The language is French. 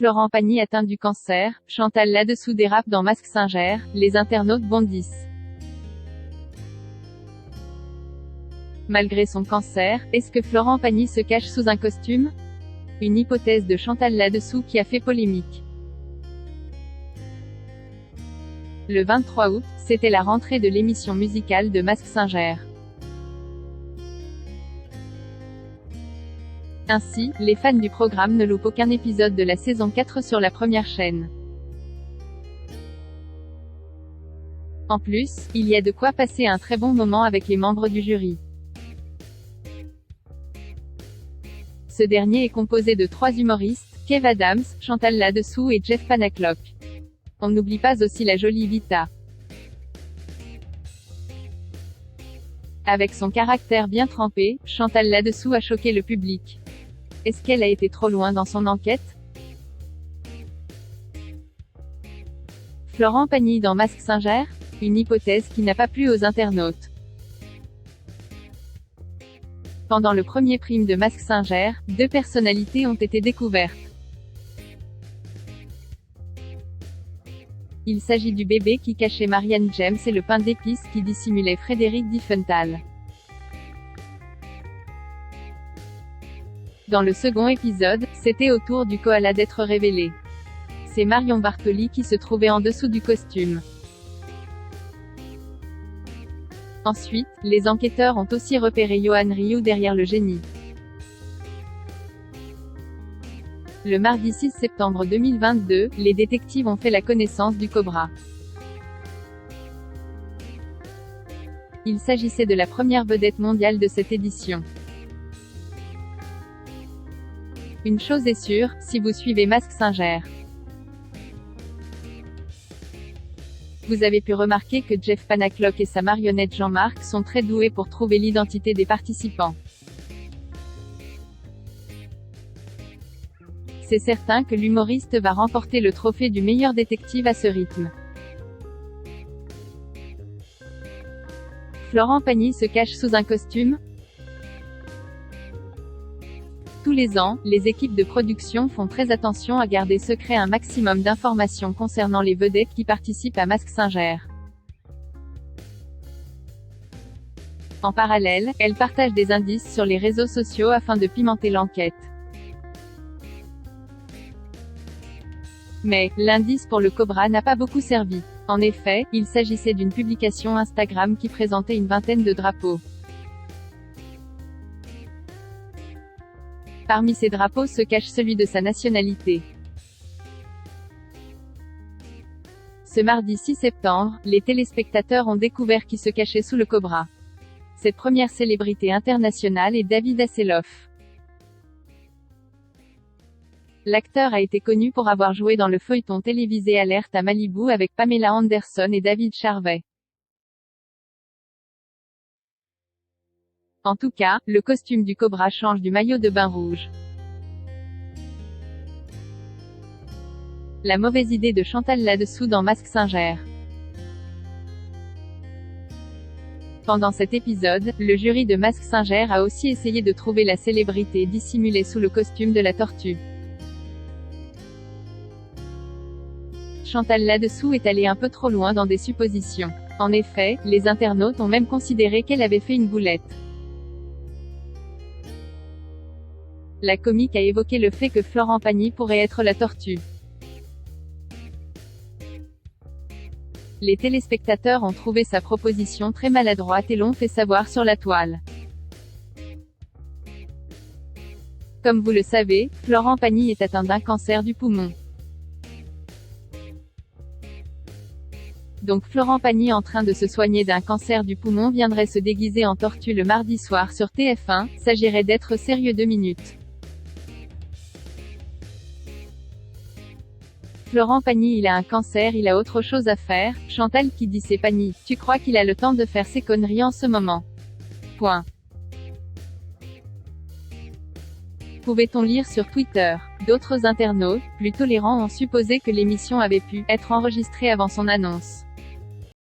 Florent Pagny atteint du cancer, Chantal là-dessous dérape dans Mask Singer, les internautes bondissent. Malgré son cancer, est-ce que Florent Pagny se cache sous un costume? Une hypothèse de Chantal là-dessous qui a fait polémique. Le 23 août, c'était la rentrée de l'émission musicale de Mask Singer. Ainsi, les fans du programme ne loupent aucun épisode de la saison 4 sur la première chaîne. En plus, il y a de quoi passer un très bon moment avec les membres du jury. Ce dernier est composé de 3 humoristes, Kev Adams, Chantal là-dessous et Jeff Panaclock. On n'oublie pas aussi la jolie Vita. Avec son caractère bien trempé, Chantal là-dessous a choqué le public. Est-ce qu'elle a été trop loin dans son enquête? Florent Pagny dans Mask Singer? Une hypothèse qui n'a pas plu aux internautes. Pendant le premier prime de Mask Singer, 2 personnalités ont été découvertes. Il s'agit du bébé qui cachait Marianne James et le pain d'épices qui dissimulait Frédéric Diefenthal. Dans le second épisode, c'était au tour du koala d'être révélé. C'est Marion Bartoli qui se trouvait en dessous du costume. Ensuite, les enquêteurs ont aussi repéré Johan Rioux derrière le génie. Le mardi 6 septembre 2022, les détectives ont fait la connaissance du Cobra. Il s'agissait de la première vedette mondiale de cette édition. Une chose est sûre, si vous suivez Mask Singer, vous avez pu remarquer que Jeff Panaclock et sa marionnette Jean-Marc sont très doués pour trouver l'identité des participants. C'est certain que l'humoriste va remporter le trophée du meilleur détective à ce rythme. Florent Pagny se cache sous un costume? Tous les ans, les équipes de production font très attention à garder secret un maximum d'informations concernant les vedettes qui participent à Mask Singer. En parallèle, elles partagent des indices sur les réseaux sociaux afin de pimenter l'enquête. Mais, l'indice pour le Cobra n'a pas beaucoup servi. En effet, il s'agissait d'une publication Instagram qui présentait une vingtaine de drapeaux. Parmi ces drapeaux se cache celui de sa nationalité. Ce mardi 6 septembre, les téléspectateurs ont découvert qui se cachait sous le Cobra. Cette première célébrité internationale est David Hasselhoff. L'acteur a été connu pour avoir joué dans le feuilleton télévisé Alerte à Malibu avec Pamela Anderson et David Charvet. En tout cas, le costume du Cobra change du maillot de bain rouge. La mauvaise idée de Chantal là-dessous dans Mask Singer. Pendant cet épisode, le jury de Mask Singer a aussi essayé de trouver la célébrité dissimulée sous le costume de la tortue. Chantal là-dessous est allée un peu trop loin dans des suppositions. En effet, les internautes ont même considéré qu'elle avait fait une boulette. La comique a évoqué le fait que Florent Pagny pourrait être la tortue. Les téléspectateurs ont trouvé sa proposition très maladroite et l'ont fait savoir sur la toile. Comme vous le savez, Florent Pagny est atteint d'un cancer du poumon. Donc Florent Pagny en train de se soigner d'un cancer du poumon viendrait se déguiser en tortue le mardi soir sur TF1, s'agirait d'être sérieux 2 minutes. Florent Pagny il a un cancer, il a autre chose à faire. Chantal qui dit c'est Pagny, tu crois qu'il a le temps de faire ses conneries en ce moment? Point. Pouvait-on lire sur Twitter. D'autres internautes, plus tolérants ont supposé que l'émission avait pu être enregistrée avant son annonce.